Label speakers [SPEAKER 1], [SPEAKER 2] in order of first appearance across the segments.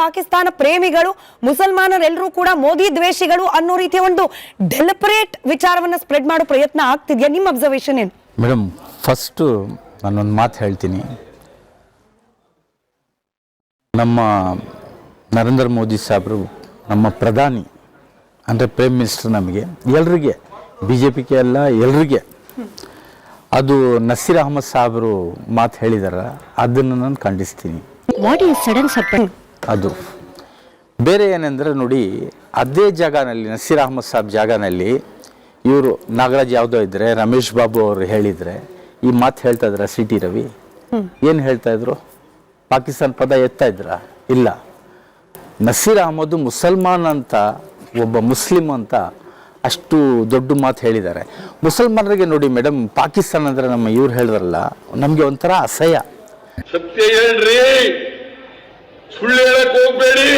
[SPEAKER 1] ಪಾಕಿಸ್ತಾನ ಪ್ರೇಮಿಗಳು ಮುಸಲ್ಮಾನರೆಲ್ಲರೂ ಕೂಡ ಮೋದಿ ದ್ವೇಷಿಗಳು ಅನ್ನೋ ರೀತಿಯ ಒಂದು ಡೆಲಿಬರೇಟ್ ವಿಚಾರವನ್ನ ಸ್ಪ್ರೆಡ್ ಮಾಡೋ ಪ್ರಯತ್ನ ಆಗ್ತಿದೆಯಾ? ನಿಮ್ಮ ಅಬ್ಸರ್ವೇಷನ್ ಏನು?
[SPEAKER 2] ಮೇಡಮ್, ಫಸ್ಟು ನಾನೊಂದು ಮಾತು ಹೇಳ್ತೀನಿ. ನಮ್ಮ ನರೇಂದ್ರ ಮೋದಿ ಸಾಹೇಬರು ನಮ್ಮ ಪ್ರಧಾನಿ ಅಂದರೆ ಪ್ರೈಮ್ ಮಿನಿಸ್ಟರ್, ನಮಗೆ ಎಲ್ರಿಗೆ, ಬಿ ಜೆ ಪಿಗೆ ಎಲ್ಲ ಎಲ್ರಿಗೆ, ಅದು ನಸೀರ್ ಅಹಮದ್ ಸಾಹೇಬರು ಮಾತು ಹೇಳಿದಾರ, ಅದನ್ನು ನಾನು ಖಂಡಿಸ್ತೀನಿ. ಅದು ಬೇರೆ ಏನಂದರೆ ನೋಡಿ, ಅದೇ ಜಾಗನಲ್ಲಿ ನಸೀರ್ ಅಹಮದ್ ಸಾಹೇಬ್ ಜಾಗನಲ್ಲಿ ಇವರು ನಾಗರಾಜ್ ಯಾವುದೋ ಇದ್ದರೆ, ರಮೇಶ್ ಬಾಬು ಅವರು ಹೇಳಿದರೆ ಈ ಮಾತು ಹೇಳ್ತಾ ಇದ್ರ ಸಿ ಟಿ ರವಿ ಏನು ಹೇಳ್ತಾ ಇದ್ರು? ಪಾಕಿಸ್ತಾನ ಪದ ಎತ್ತಾ ಇದ್ರ? ಇಲ್ಲ. ನಸೀರ್ ಅಹಮದ್ ಮುಸಲ್ಮಾನ್ ಅಂತ, ಒಬ್ಬ ಮುಸ್ಲಿಂ ಅಂತ ಅಷ್ಟು ದೊಡ್ಡ ಮಾತು ಹೇಳಿದ್ದಾರೆ. ಮುಸಲ್ಮಾನರಿಗೆ ನೋಡಿ ಮೇಡಮ್, ಪಾಕಿಸ್ತಾನ ಅಂದರೆ ನಮ್ಮ ಇವ್ರು ಹೇಳಿದ್ರಲ್ಲ, ನಮಗೆ ಒಂಥರ ಅಸಹ್ಯ.
[SPEAKER 3] ಸತ್ಯ ಹೇಳ್ರಿ, ಸುಳ್ಳು ಹೇಳಕ್ ಹೋಗ್ಬೇಡಿ.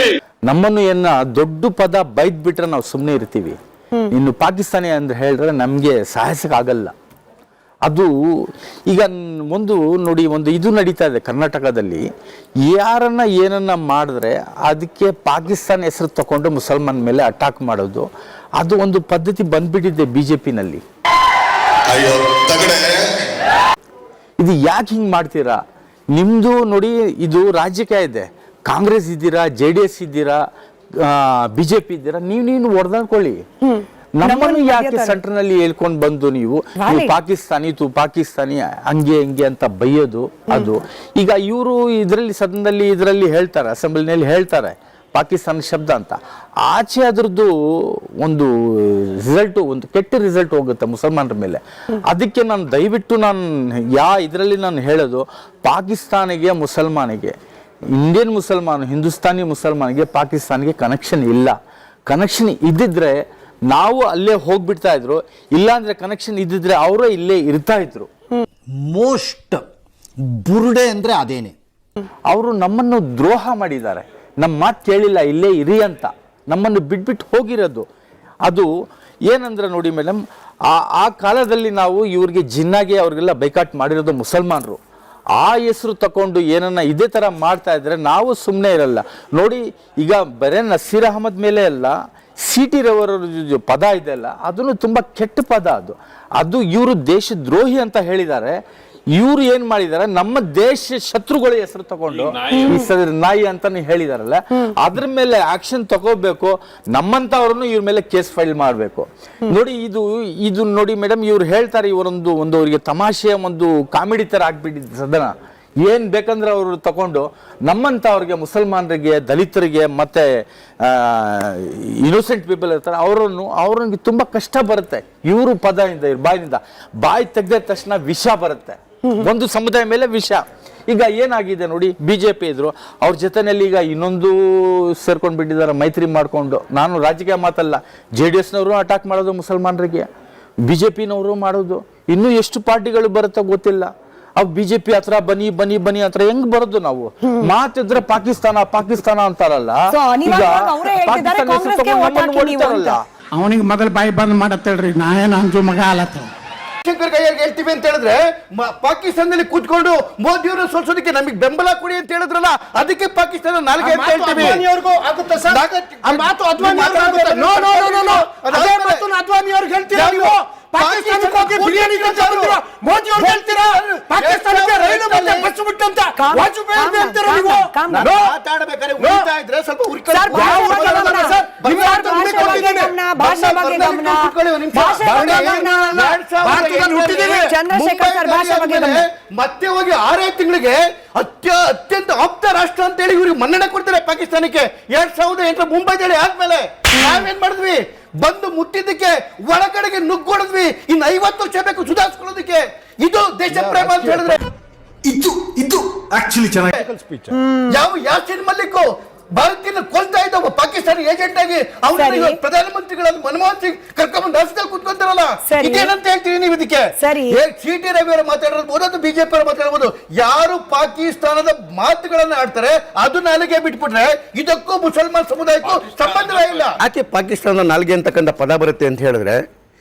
[SPEAKER 2] ನಮ್ಮನ್ನು ಏನ ದೊಡ್ಡ ಪದ ಬೈದ್ ಬಿಟ್ರೆ ನಾವು ಸುಮ್ಮನೆ ಇರ್ತೀವಿ. ಇನ್ನು ಪಾಕಿಸ್ತಾನಿ ಅಂದ್ರೆ ಹೇಳಿದ್ರೆ ನಮಗೆ ಸಾಹಸಕ್ಕಾಗಲ್ಲ. ಅದು ಈಗ ಒಂದು ನೋಡಿ, ಒಂದು ಇದು ನಡೀತಾ ಇದೆ ಕರ್ನಾಟಕದಲ್ಲಿ. ಯಾರನ್ನ ಏನನ್ನ ಮಾಡಿದ್ರೆ ಅದಕ್ಕೆ ಪಾಕಿಸ್ತಾನ ಹೆಸರು ತಗೊಂಡು ಮುಸಲ್ಮಾನ್ ಮೇಲೆ ಅಟ್ಯಾಕ್ ಮಾಡೋದು, ಅದು ಒಂದು ಪದ್ಧತಿ ಬಂದ್ಬಿಟ್ಟಿದೆ ಬಿಜೆಪಿನಲ್ಲಿ. ಇದು ಯಾಕೆ ಹಿಂಗೆ ಮಾಡ್ತೀರಾ? ನಿಮ್ಮದು ನೋಡಿ, ಇದು ರಾಜಕೀಯ ಇದೆ. ಕಾಂಗ್ರೆಸ್ ಇದ್ದೀರಾ, JDS ಇದ್ದೀರಾ, BJP ಇದ್ದೀರಾ, ನೀವು ಹೊಡೆದಾಡ್ಕೊಳ್ಳಿ. ನಮ್ಮನ್ನು ಯಾಕೆ ಸೆಂಟ್ರ್ನಲ್ಲಿ ಹೇಳ್ಕೊಂಡು ಬಂದು ನೀವು ಪಾಕಿಸ್ತಾನಿ ಹಂಗೆ ಹಿಂಗೆ ಅಂತ ಬೈಯೋದು? ಅದು ಈಗ ಇವರು ಇದರಲ್ಲಿ ಹೇಳ್ತಾರೆ, ಅಸೆಂಬ್ಲಿನಲ್ಲಿ ಹೇಳ್ತಾರೆ ಪಾಕಿಸ್ತಾನ ಶಬ್ದ ಅಂತ. ಆಚೆ ಅದ್ರದ್ದು ಒಂದು ರಿಸಲ್ಟು, ಒಂದು ಕೆಟ್ಟ ರಿಸಲ್ಟ್ ಹೋಗುತ್ತೆ ಮುಸಲ್ಮಾನರ ಮೇಲೆ. ಅದಕ್ಕೆ ನಾನು ದಯವಿಟ್ಟು ಇದರಲ್ಲಿ ನಾನು ಹೇಳೋದು, ಪಾಕಿಸ್ತಾನಿಗೆ ಮುಸಲ್ಮಾನಿಗೆ, ಇಂಡಿಯನ್ ಮುಸಲ್ಮಾನ, ಹಿಂದೂಸ್ತಾನಿ ಮುಸಲ್ಮಾನಿಗೆ ಪಾಕಿಸ್ತಾನಿಗೆ ಕನೆಕ್ಷನ್ ಇಲ್ಲ. ಕನೆಕ್ಷನ್ ಇದ್ದಿದ್ರೆ ನಾವು ಅಲ್ಲೇ ಹೋಗ್ಬಿಡ್ತಾ ಇದ್ರು, ಇಲ್ಲಾಂದ್ರೆ ಕನೆಕ್ಷನ್ ಇದ್ದಿದ್ರೆ ಅವರೇ ಇಲ್ಲೇ ಇರ್ತಾ ಇದ್ರು.
[SPEAKER 4] ಮೋಸ್ಟ್ ಬುರುಡೆ ಅಂದ್ರೆ ಅದೇನೆ.
[SPEAKER 2] ಅವರು ನಮ್ಮನ್ನು ದ್ರೋಹ ಮಾಡಿದ್ದಾರೆ, ನಮ್ಮ ಮಾತು ಕೇಳಿಲ್ಲ, ಇಲ್ಲೇ ಇರಿ ಅಂತ ನಮ್ಮನ್ನು ಬಿಟ್ಬಿಟ್ಟು ಹೋಗಿರೋದು. ಅದು ಏನಂದ್ರೆ ನೋಡಿ ಮೇಡಮ್, ಆ ಕಾಲದಲ್ಲಿ ನಾವು ಇವ್ರಿಗೆ ಜಿನ್ನಾಗೆ ಅವ್ರಿಗೆಲ್ಲ ಬೈಕಾಟ್ ಮಾಡಿರೋದು ಮುಸಲ್ಮಾನರು. ಆ ಹೆಸರು ತಗೊಂಡು ಏನನ್ನ ಇದೇ ಥರ ಮಾಡ್ತಾ ಇದ್ರೆ ನಾವು ಸುಮ್ಮನೆ ಇರಲ್ಲ. ನೋಡಿ, ಈಗ ಬರೇ ನಸೀರ್ ಅಹಮದ್ ಮೇಲೆ ಅಲ್ಲ, ಸಿ ಟಿ ರವರ ಪದ ಇದೆಯಲ್ಲ, ಅದನ್ನು ತುಂಬ ಕೆಟ್ಟ ಪದ. ಅದು ಇವರು ದೇಶದ್ರೋಹಿ ಅಂತ ಹೇಳಿದ್ದಾರೆ. ಇವ್ರು ಏನ್ ಮಾಡಿದಾರೆ, ನಮ್ಮ ದೇಶ ಶತ್ರುಗಳ ಹೆಸರು ತಗೊಂಡು ನಾಯಿ ಅಂತಾನೆ ಹೇಳಿದಾರಲ್ಲ, ಅದ್ರ ಮೇಲೆ ಆಕ್ಷನ್ ತಗೋಬೇಕು. ನಮ್ಮಂತವ್ರನ್ನು ಇವ್ರ ಮೇಲೆ ಕೇಸ್ ಫೈಲ್ ಮಾಡಬೇಕು. ನೋಡಿ, ಇದು ನೋಡಿ ಮೇಡಮ್, ಇವ್ರು ಹೇಳ್ತಾರೆ, ಇವರೊಂದು ಅವರಿಗೆ ತಮಾಷೆಯ ಒಂದು ಕಾಮಿಡಿ ತರ ಆಗ್ಬಿಟ್ಟಿದೆ ಸದನ. ಏನ್ ಬೇಕಂದ್ರೆ ಅವರು ತಗೊಂಡು ನಮ್ಮಂತ ಅವ್ರಿಗೆ, ಮುಸಲ್ಮಾನರಿಗೆ, ದಲಿತರಿಗೆ, ಮತ್ತೆ ಇನ್ನೋಸೆಂಟ್ ಪೀಪಲ್ ಇರ್ತಾರೆ, ಅವ್ರಿಗೆ ತುಂಬಾ ಕಷ್ಟ ಬರುತ್ತೆ. ಇವರು ಪದದಿಂದ ಬಾಯಿ ತೆಗೆದ ತಕ್ಷಣ ವಿಷ ಬರುತ್ತೆ, ಒಂದು ಸಮುದಾಯ ಮೇಲೆ ವಿಷ. ಈಗ ಏನಾಗಿದೆ ನೋಡಿ, BJP ಇದ್ರು, ಅವ್ರ ಜೊತೆನಲ್ಲಿ ಈಗ ಇನ್ನೊಂದು ಸೇರ್ಕೊಂಡು ಬಿಟ್ಟಿದ್ದಾರೆ, ಮೈತ್ರಿ ಮಾಡ್ಕೊಂಡು. ನಾನು ರಾಜಕೀಯ ಮಾತಲ್ಲ, JDSನವರು ಅಟ್ಯಾಕ್ ಮಾಡೋದು ಮುಸಲ್ಮಾನರಿಗೆ, BJPನವರು ಮಾಡೋದು, ಇನ್ನೂ ಎಷ್ಟು ಪಾರ್ಟಿಗಳು ಬರುತ್ತೆ ಗೊತ್ತಿಲ್ಲ. ಅವ್ BJP ಹತ್ರ ಬನ್ನಿ ಹತ್ರ ಹೆಂಗ್ ಬರೋದು? ನಾವು ಮಾತಿದ್ರೆ ಪಾಕಿಸ್ತಾನ ಅಂತಾರಲ್ಲ,
[SPEAKER 5] ಅವನಿಗೆ ಮೊದಲು ಬಾಯಿ ಬಂದ್ ಮಾಡತ್ತೇಳ್ರಿ, ನಾಯೇನು ಅಂಜು ಮಗ ಅಲತ್ತ
[SPEAKER 6] ಶಂಕರ್ ಕೈಯಾಗ ಹೇಳ್ತೀವಿ ಅಂತ ಹೇಳಿದ್ರೆ, ಪಾಕಿಸ್ತಾನದಲ್ಲಿ ಕೂತ್ಕೊಂಡು ಮೋದಿಯವರು ಸೋಲ್ಸೋದಕ್ಕೆ ನಮಗೆ ಬೆಂಬಲ ಕೊಡಿ ಅಂತ ಹೇಳಿದ್ರಲ್ಲ, ಅದಕ್ಕೆ ಪಾಕಿಸ್ತಾನ ನಾಲ್ಗೆ ಅಂತ ಹೇಳ್ತೀವಿ.
[SPEAKER 5] ಪಾಕಿಸ್ತಾನಕ್ಕೆ ಹೋಗಿ ಬಿರಿಯಾನಿ ಮೋದಿ ಅವ್ರು ಹೇಳ್ತೀರಾ, ಪಾಕಿಸ್ತಾನಕ್ಕೆ ರೈಲು ಮತ್ತೆ ಬಸ್ ಬಿಟ್ಟಂತ ವಾಜಪೇಯಿ ಹೇಳ್ತೀರಾ ನೀವು?
[SPEAKER 6] ಮಾತಾಡಬೇಕಾದ್ರೆ ಉಳಿತಾ ಇದ್ರೆ ಸ್ವಲ್ಪ ಮತ್ತೆ ಹೋಗಿ 6 ತಿಂಗಳಿಗೆ ಅತ್ಯಂತ ಆಪ್ತ ರಾಷ್ಟ್ರ ಅಂತ ಹೇಳಿ ಇವ್ರಿಗೆ ಮನ್ನಣೆ ಕೊಡ್ತಾರೆ ಪಾಕಿಸ್ತಾನಕ್ಕೆ. 2008 ಮುಂಬೈದಲ್ಲಿ ಆದ್ಮೇಲೆ ನಾವೇನ್ ಮಾಡಿದ್ವಿ? ಬಂದು ಮುಟ್ಟಿದ್ದಕ್ಕೆ ಒಳಗಡೆಗೆ ನುಗ್ಗೊಡಿದ್ವಿ. ಇನ್ನು 50 ವರ್ಷ ಬೇಕು ಸುಧಾರಿಸ್ಕೊಳ್ಳೋದಕ್ಕೆ. ಇದು ದೇಶ ಪ್ರೇಮ ಅಂತ ಹೇಳಿದ್ರೆ
[SPEAKER 4] ಇದು ಆಕ್ಚುಲಿ ಚೆನ್ನಾಗಿ
[SPEAKER 6] ಸ್ಪೀಚ್. ಯಾವ ಯಾಸಿನ್ ಮಲ್ಲಿಕ್ ಭಾರತೀಯ ಕೊಲ್ತಾ ಇದ್ದ ಪಾಕಿಸ್ತಾನಿ ಏಜೆಂಟ್ ಆಗಿ ಅವ್ರನ್ನ ಪ್ರಧಾನಮಂತ್ರಿಗಳಾದ ಮನಮೋಹನ್ ಸಿಂಗ್ ಕರ್ಕೊಂಡ್ಬಂದು ರಾಷ್ಟ್ರದಲ್ಲಿ ಕೂತ್ಕೊಂತಾರಲ್ಲ, ಇದೇನಂತ ಹೇಳ್ತೀವಿ ನೀವು ಇದಕ್ಕೆ? ಸಿ ಟಿ ರವಿ ಅವರು ಮಾತಾಡಿರ್ಬೋದು, ಅದು BJP ಅವರು ಮಾತಾಡಬಹುದು. ಯಾರು ಪಾಕಿಸ್ತಾನದ ಮಾತುಗಳನ್ನ ಆಡ್ತಾರೆ ಅದು ನಾಲಿಗೆ ಬಿಟ್ಬಿಟ್ರೆ ಇದಕ್ಕೂ ಮುಸಲ್ಮಾನ್ ಸಮುದಾಯಕ್ಕೂ ಸಂಬಂಧವೇ ಇಲ್ಲ. ಯಾಕೆ ಪಾಕಿಸ್ತಾನದ ನಾಲಿಗೆ ಅಂತಕ್ಕಂಥ ಪದ ಬರುತ್ತೆ ಅಂತ ಹೇಳಿದ್ರೆ,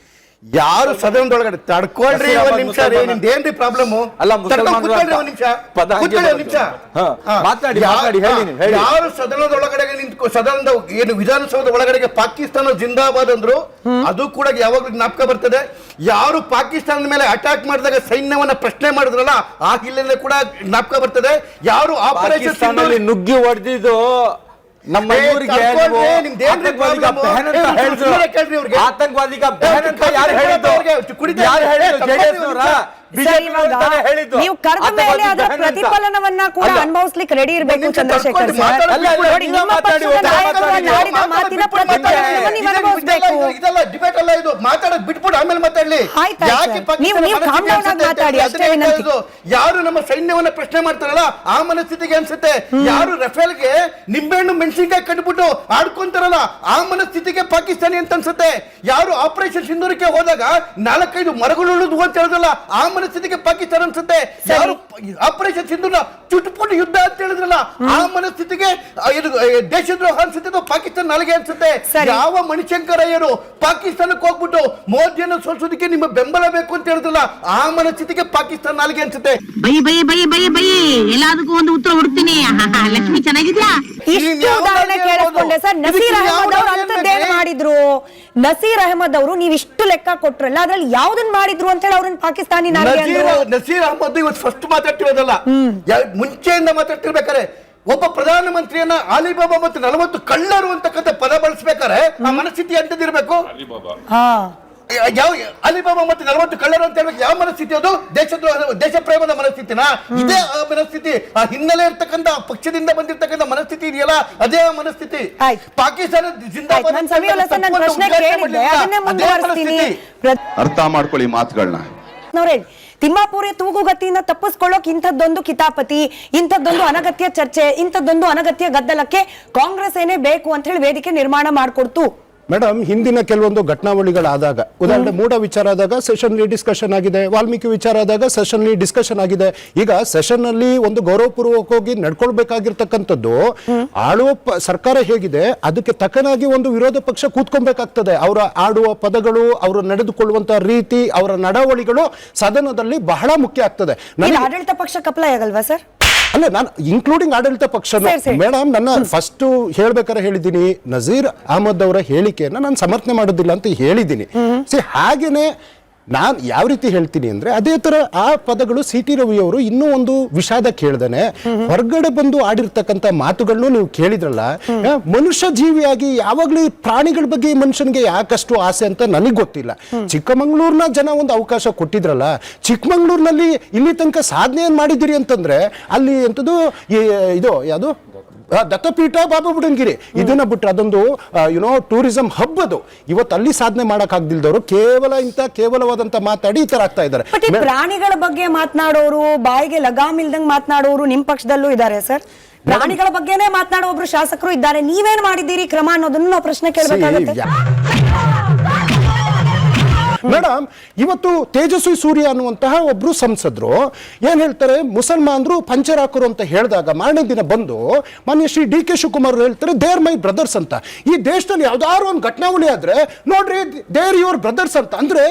[SPEAKER 6] ಯಾರು ಸದನದೊಳಗಡೆ ತಡ್ಕೊಳ್ರಿ
[SPEAKER 2] ನಸೀರ್
[SPEAKER 6] ಒಂದ್
[SPEAKER 2] ಅಹಮದ್
[SPEAKER 6] ನಿಮಿಷ ರೀ,
[SPEAKER 2] ಮುಸಲ್ಮಾನ.
[SPEAKER 6] ನಿಮ್ದು ಏನ್ರಿ ಪ್ರಾಬ್ಲಮ್?
[SPEAKER 2] ಅಲ್ಲ, ಮುಸಲ್ಮಾನರು ಅಂತ
[SPEAKER 6] ಒಂದ್ ನಿಮಿಷ
[SPEAKER 2] ಪದ ಹಂಗೆ
[SPEAKER 6] ಕೂತ್ಕೊಳ್ಳಿ ಒಂದ್ ನಿಮಿಷ.
[SPEAKER 2] ಹಾ, ಮಾತಾಡಿ, ಮಾತಾಡಿ, ಹೇಳಿ ನೀವು, ಹೇಳಿ.
[SPEAKER 6] ಯಾರು ಸದನದೊಳಗಡೆಗೆ ನಿಂತ್ಕೊ ಸದನದ ಏನು ವಿಧಾನಸೌಧದ ಒಳಗಡೆಗೆ ಪಾಕಿಸ್ತಾನ ಜಿಂದಾಬಾದ್ ಅಂದ್ರು, ಅದು ಕೂಡ ಯಾವಾಗ್ಲೂ ಜ್ಞಾಪಕ ಬರ್ತದೆ. ಯಾರು ಪಾಕಿಸ್ತಾನದ ಮೇಲೆ ಅಟ್ಯಾಕ್ ಮಾಡಿದಾಗ ಸೈನ್ಯವನ್ನ ಪ್ರಶ್ನೆ ಮಾಡಿದ್ರಲ್ಲ, ಆ ಹಿನ್ನೆಲೆ ಕೂಡ ಜ್ಞಾಪಕ ಬರ್ತದೆ. ಯಾರು ಆಪರೇಷನ್
[SPEAKER 2] ಪಾಕಿಸ್ತಾನದಲ್ಲಿ ನುಗ್ಗಿ ಹೊಡೆದಿದ್ದು ನಮ್ಮ ಊರಿಗೆ ಆತಂಕವಾದಿಗ ಬೆಹನ್ ಅಂತ ಯಾರು ಹೇಳಿದ್ದು? ಯಾರು ಹೇಳಿದ್ದು? JDS ನವರಾ? BJP ನವರಾ ಹೇಳಿದ್ದು?
[SPEAKER 1] ನೀವು ಕರೆದ ಮೇಲೆ ಅದರ ಪ್ರತಿಫಲನವನ್ನ ಕೂಡ ಅನುಭವಿಸ್ಲಿಕ್ಕೆ ರೆಡಿ ಇರಬೇಕು ಚಂದ್ರಶೇಖರ್ ಸರ್. ನೋಡಿ, ನಿಮ್ಮ ಪಕ್ಷದ ನಾಯಕರು ಆಡಿದ ಮಾತಿನ ಪ್ರತಿಫಲನವನ್ನು ನೀವು ಅನುಭವಿಸಬೇಕು.
[SPEAKER 6] ಇದೆಲ್ಲ ಡಿಬೇಟ್ ಅಲ್ಲ, ಇದು ಮಾತಾಡೋದು ಬಿಟ್ಬಿಟ್ಟು ಆಮೇಲೆ ಮಾತಾಡ್ಲಿ.
[SPEAKER 1] ಆಯ್ತು, ನೀವು calm down ಆಗಿ ಮಾತಾಡಿ, ಅಷ್ಟೇ ವಿನಂತಿ.
[SPEAKER 6] ಯಾರು ನಮ್ಮ ಸೈನ್ಯವನ್ನ ಪ್ರಶ್ನೆ ಮಾಡ್ತಾರಲ್ಲ, ಆ ಮನಸ್ಥಿತಿಗೆ ಅನ್ಸುತ್ತೆ. ಯಾರು ರಫೇಲ್ಗೆ ನಿಂಬೆಹಣ್ಣು ಮೆಣಸಿನಕಾಯಿ ಕಟ್ಬಿಟ್ಟು ಆಡ್ಕೊಂತಾರಲ್ಲ, ಆ ಮನಸ್ಥಿತಿಗೆ ಪಾಕಿಸ್ತಾನಿ ಅಂತ ಅನ್ಸುತ್ತೆ. ಯಾರು ಆಪರೇಷನ್ ಸಿಂಧೂರಕ್ಕೆ ಹೋದಾಗ 4-5 ಮರಗಳು ಉಳಿದು ಅಂತ ಹೇಳಿದ್ರಲ್ಲ, ಆ ಮನಸ್ಥಿತಿಗೆ ಪಾಕಿಸ್ತಾನ ಅನ್ಸುತ್ತೆ. ಯಾರು ಆಪರೇಷನ್ ಸಿಂಧೂರ ಚುಟ್ಪುಟ್ಟು ಯುದ್ಧ ಅಂತ ಹೇಳಿದ್ರಲ್ಲ, ಆ ಮನಸ್ಥಿತಿಗೆ ದೇಶದ್ರೋಹ ಅನ್ಸುತ್ತೆ, ಪಾಕಿಸ್ತಾನ ನಾಲಿಗೆ ಅನ್ಸುತ್ತೆ. ಯಾವ ಮಣಿಶಂಕರಯ್ಯರು ಪಾಕಿಸ್ತಾನಕ್ಕೆ ಹೋಗ್ಬಿಟ್ಟು ಮೋದಿಯನ್ನು ಸೋಲಿಸೋದಕ್ಕೆ ನಿಮ್ಮ ಬೆಂಬಲ ಬೇಕು ಅಂತ ಹೇಳಿದ್ರಲ್ಲ, ಆ ಮನಸ್ಥಿತಿಗೆ ಪಾಕಿಸ್ತಾನ ನಾಲಿಗೆ ಅನ್ಸುತ್ತೆ.
[SPEAKER 7] ಬೈ ಎಲ್ಲದಕ್ಕೂ ಒಂದು ಉತ್ತರ ಹುಡ್ತೀನಿ. ಲಕ್ಷ್ಮಿ ಚೆನ್ನಾಗಿದ್ಯಾ?
[SPEAKER 1] ಇಷ್ಟು ಉದಾಹರಣೆ ಕೇಳಿಸ್ಕೊಂಡೆ ಸರ್. ನಸೀರ್ ಅಹಮದ್ ಅವರು ಅಂತದ್ದೇನು ಮಾಡಿದ್ರು? ನಸೀರ್ ಅಹಮದ್ ಅವರು ನೀವು ಇಷ್ಟು ಲೆಕ್ಕ ಕೊಟ್ರಲ್ಲ, ಅದ್ರಲ್ಲಿ ಯಾವ್ದನ್ ಮಾಡಿದ್ರು ಅಂತ ಹೇಳಿ ಅವ್ರನ್ನ ಪಾಕಿಸ್ತಾನಿ ನಾಲಿಗೆ ಅಂದ್ರು.
[SPEAKER 6] ನಸೀರ್ ಅಹಮದ್ ಇವತ್ತು ಫಸ್ಟ್ ಮಾತಾಡ್ತಿರೋದಲ್ಲ, ಮುಂಚೆಯಿಂದ ಮಾತಾಡ್ತಿರ್ಬೇಕಾರೆ ಒಬ್ಬ ಪ್ರಧಾನಮಂತ್ರಿಯನ್ನ ಅಲಿಬಾಬಾ ಮತ್ತು 40 ಕಳ್ಳರು ಅಂತಕ್ಕಂಥ ಪದ ಬಳಸ್ಬೇಕಾರೆ ಆ ಮನಸ್ಥಿತಿ ಅಂತದಿರ್ಬೇಕು. ಯಾವ ಅಲಿಬಾಬಾ ಮತ್ತು 40 ಕಳ್ಳರು ಅಂತ ಹೇಳ್ಬೇಕು? ಯಾವ ಮನಸ್ಥಿತಿ ಅದು? ದೇಶ ಪ್ರೇಮದ ಮನಸ್ಥಿತಿನ? ಇದೇ ಆ ಮನಸ್ಥಿತಿ, ಆ ಹಿನ್ನೆಲೆ ಇರ್ತಕ್ಕಂಥ ಪಕ್ಷದಿಂದ ಬಂದಿರ್ತಕ್ಕಂಥ ಮನಸ್ಥಿತಿ ಇದೆಯಲ್ಲ, ಅದೇ ಆ ಮನಸ್ಥಿತಿ. ಪಾಕಿಸ್ತಾನ ಜಿಂದಾಬಾದ್
[SPEAKER 3] ಅರ್ಥ ಮಾಡ್ಕೊಳ್ಳಿ ಮಾತುಗಳನ್ನ.
[SPEAKER 1] ತಿಮ್ಮಾಪುರಿ ತೂಗುಗತಿಯಿಂದ ತಪ್ಪಿಸ್ಕೊಳ್ಳೋಕೆ ಇಂಥದ್ದೊಂದು ಕಿತಾಪತಿ, ಇಂಥದ್ದೊಂದು ಅನಗತ್ಯ ಚರ್ಚೆ, ಇಂಥದ್ದೊಂದು ಅನಗತ್ಯ ಗದ್ದಲಕ್ಕೆ ಕಾಂಗ್ರೆಸ್ ಏನೇ ಬೇಕು ಅಂತ ಹೇಳಿ ವೇದಿಕೆ ನಿರ್ಮಾಣ ಮಾಡಿಕೊಡ್ತು.
[SPEAKER 5] ಮೇಡಮ್, ಹಿಂದಿನ ಕೆಲವೊಂದು ಘಟನಾವಳಿಗಳಾದಾಗ, ಉದಾಹರಣೆ ಮೂಡ ವಿಚಾರ ಆದಾಗ ಸೆಷನ್ಲಿ ಡಿಸ್ಕಷನ್ ಆಗಿದೆ, ವಾಲ್ಮೀಕಿ ವಿಚಾರ ಆದಾಗ ಸೆಷನ್ಲಿ ಡಿಸ್ಕಷನ್ ಆಗಿದೆ. ಈಗ ಸೆಷನ್ ಅಲ್ಲಿ ಒಂದು ಗೌರವಪೂರ್ವಕವಾಗಿ ನಡ್ಕೊಳ್ಬೇಕಾಗಿರ್ತಕ್ಕಂಥದ್ದು, ಆಳುವ ಸರ್ಕಾರ ಹೇಗಿದೆ ಅದಕ್ಕೆ ತಕ್ಕನಾಗಿ ಒಂದು ವಿರೋಧ ಪಕ್ಷ ಕೂತ್ಕೊಬೇಕಾಗ್ತದೆ. ಅವರ ಆಡುವ ಪದಗಳು, ಅವರು ನಡೆದುಕೊಳ್ಳುವಂತ ರೀತಿ, ಅವರ ನಡವಳಿಗಳು ಸದನದಲ್ಲಿ ಬಹಳ ಮುಖ್ಯ ಆಗ್ತದೆ.
[SPEAKER 1] ಆಡಳಿತ ಪಕ್ಷಕ್ಕೆ ಅಪ್ಲೈ ಆಗಲ್ವಾ ಸರ್?
[SPEAKER 5] ಅಲ್ಲ, ನಾನು ಇನ್ಕ್ಲೂಡಿಂಗ್ ಆಡಳಿತ ಪಕ್ಷ ಮೇಡಮ್, ನನ್ನ ಫಸ್ಟ್ ಹೇಳ್ಬೇಕಾದ್ರೆ ಹೇಳಿದ್ದೀನಿ, ನಜೀರ್ ಅಹಮದ್ ಅವರ ಹೇಳಿಕೆಯನ್ನ ನಾನು ಸಮರ್ಥನೆ ಮಾಡೋದಿಲ್ಲ ಅಂತ ಹೇಳಿದ್ದೀನಿ. ಹಾಗೇನೆ ನಾನು ಯಾವ ರೀತಿ ಹೇಳ್ತೀನಿ ಅಂದ್ರೆ, ಅದೇ ತರ ಆ ಪದಗಳು CT ರವಿ ಅವರು ಇನ್ನೂ ಒಂದು ವಿಷಾದ ಕೇಳ್ದಾನೆ ಹೊರಗಡೆ ಬಂದು ಆಡಿರ್ತಕ್ಕಂಥ ಮಾತುಗಳನ್ನು ನೀವು ಕೇಳಿದ್ರಲ್ಲ. ಮನುಷ್ಯ ಜೀವಿಯಾಗಿ ಯಾವಾಗ್ಲೂ ಪ್ರಾಣಿಗಳ ಬಗ್ಗೆ ಮನುಷ್ಯನಿಗೆ ಯಾಕಷ್ಟು ಆಸೆ ಅಂತ ನನಗೆ ಗೊತ್ತಿಲ್ಲ. ಚಿಕ್ಕಮಂಗ್ಳೂರ್ನ ಜನ ಒಂದು ಅವಕಾಶ ಕೊಟ್ಟಿದ್ರಲ್ಲ, ಚಿಕ್ಕಮಂಗ್ಳೂರ್ನಲ್ಲಿ ಇಲ್ಲಿ ತನಕ ಸಾಧನೆ ಏನ್ ಮಾಡಿದಿರಿ ಅಂತಂದ್ರೆ, ಅಲ್ಲಿ ಎಂತದ್ದು ಇದು ಯಾವುದು ದತ್ತಪೀಠ, ಬಾಬಾ ಬುಡನ್ಗಿರಿ, ಇದನ್ನ ಬಿಟ್ರೆ ಅದೊಂದು ಟೂರಿಸಂ ಹಬ್. ಅದು ಇವತ್ತು ಅಲ್ಲಿ ಸಾಧನೆ ಮಾಡಕ್ ಆಗ್ದಿಲ್ದವರು ಕೇವಲವಾದಂತ ಮಾತಾಡಿ ಈ ತರ ಆಗ್ತಾ ಇದ್ದಾರೆ.
[SPEAKER 1] ಪ್ರಾಣಿಗಳ ಬಗ್ಗೆ ಮಾತನಾಡೋರು, ಬಾಯಿಗೆ ಲಗಾಮ್ ಇಲ್ದಂಗ್ ಮಾತನಾಡೋರು ನಿಮ್ ಪಕ್ಷದಲ್ಲೂ ಇದ್ದಾರೆ ಸರ್. ಪ್ರಾಣಿಗಳ ಬಗ್ಗೆನೇ ಮಾತನಾಡೋ ಒಬ್ರು ಶಾಸಕರು ಇದ್ದಾರೆ. ನೀವೇನ್ ಮಾಡಿದ್ದೀರಿ ಕ್ರಮ ಅನ್ನೋದನ್ನು ನಾವು ಪ್ರಶ್ನೆ ಕೇಳಬೇಕಾಗುತ್ತೆ.
[SPEAKER 5] ಮೇಡಮ್, ಇವತ್ತು ತೇಜಸ್ವಿ ಸೂರ್ಯ ಅನ್ನುವಂತಹ ಒಬ್ರು ಸಂಸದರು ಏನ್ ಹೇಳ್ತಾರೆ, ಮುಸಲ್ಮಾನರು ಪಂಚರ್ ಹಾಕರು ಅಂತ ಹೇಳಿದಾಗ ಮಾರನೇ ದಿನ ಬಂದು ಮಾನ್ಯ ಶ್ರೀ DK ಶಿವಕುಮಾರ್ ಹೇಳ್ತಾರೆ, ದೇರ್ ಮೈ ಬ್ರದರ್ಸ್ ಅಂತ. ಈ ದೇಶದಲ್ಲಿ ಯಾವ್ದಾದ್ರು ಒಂದು ಘಟನಾವಳಿ ಆದ್ರೆ ನೋಡ್ರಿ, ದೇರ್ ಯುವರ್ ಬ್ರದರ್ಸ್ ಅಂತ. ಅಂದ್ರೆ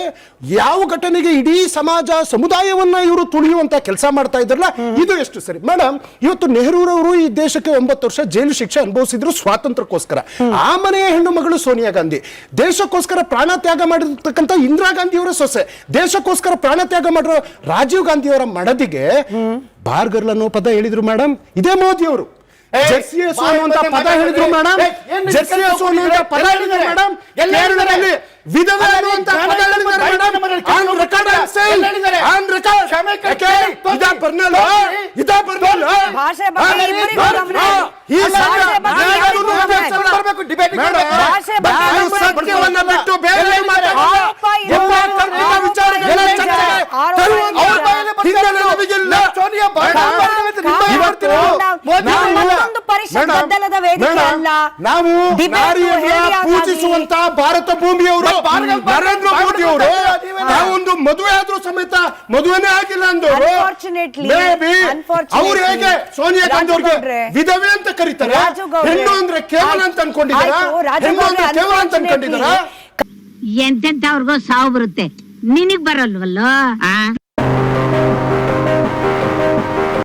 [SPEAKER 5] ಯಾವ ಘಟನೆಗೆ ಇಡೀ ಸಮಾಜ ಸಮುದಾಯವನ್ನ ಇವರು ತುಳಿಯುವಂತ ಕೆಲಸ ಮಾಡ್ತಾ ಇದ್ರಲ್ಲ, ಇದು ಎಷ್ಟು ಸರಿ? ಮೇಡಮ್, ಇವತ್ತು ನೆಹರೂರವರು ಈ ದೇಶಕ್ಕೆ 9 ವರ್ಷ ಜೈಲು ಶಿಕ್ಷೆ ಅನುಭವಿಸಿದ್ರು ಸ್ವಾತಂತ್ರ್ಯಕ್ಕೋಸ್ಕರ. ಆ ಮನೆಯ ಹೆಣ್ಣು ಮಗಳು ಸೋನಿಯಾ ಗಾಂಧಿ ದೇಶಕ್ಕೋಸ್ಕರ ಪ್ರಾಣ ತ್ಯಾಗ ಮಾಡಿರ್ತಕ್ಕಂಥ ಇಂದಿರಾ ಗಾಂಧಿಯವರ ಸೊಸೆ, ದೇಶಕ್ಕೋಸ್ಕರ ಪ್ರಾಣ ತ್ಯಾಗ ಮಾಡಿರೋ ರಾಜೀವ್ ಗಾಂಧಿಯವರ ಮಡದಿಗೆ ಬಾರ್ಗರ್ಲ್ ಅನ್ನೋ ಪದ ಹೇಳಿದ್ರು ಮೇಡಮ್. ಇದೇ ಮೋದಿ ಅವರು ಜೆರ್ಸಿಯಸ್ ಅನ್ನುವಂತ ಪದ ಹೇಳಿದ್ರು ಮೇಡಮ್. ಜೆರ್ಸಿಯಸ್ ಅನ್ನುವಂತ ಪದ ಹೇಳಿದ್ರು ಮೇಡಮ್. ಕೇರಳದಲ್ಲಿ ವಿಧವೆ ಅನ್ನುವಂತ ಪದ ಹೇಳಿದ್ದಾರೆ madam. On record on record ಇದಾ ಬರ್ನಲ್ಲ, ಇದಾ ಬರ್ನಲ್ಲ
[SPEAKER 1] ಭಾಷೆ ಬಗ್ಗೆ ಇಬ್ಬರಿಗೂ ಗಮನ
[SPEAKER 5] ಈ ಸತ್ಯವನ್ನ ಬಿಟ್ಟು ಬೇರೆ ನಾವು ಪೂಜಿಸುವಂತ ಭಾರತ ಭೂಮಿಯವರು ನರೇಂದ್ರ ಮೋದಿ ಅವರು ನಾವೊಂದು ಮದುವೆ ಆದ್ರೂ ಸಮೇತ ಮದುವೆನೇ ಆಗಿಲ್ಲ ಅಂದವರು ಅವ್ರು ಹೇಗೆ ಸೋನಿಯಾ ಗಾಂಧಿ ಅವ್ರಿಗೆ ವಿಧವೆ ಅಂತ ಕರೀತಾರೆ? ಹೆಣ್ಣು ಅಂದ್ರೆ ಕೇವಲ ಅಂತ ಅನ್ಕೊಂಡಿದ್ದಾರಾ? ಹೆಣ್ಣು ಅಂದ್ರೆ ಕೇವಲ ಅಂತ ಅನ್ಕೊಂಡಿದ್ದಾರಾ?
[SPEAKER 7] ಎಂತೆಂತವ್ರಿಗೋ ಸಾವು ಬರುತ್ತೆ, ನಿನಗ್ ಬರಲ್ವಲ್ಲೋ.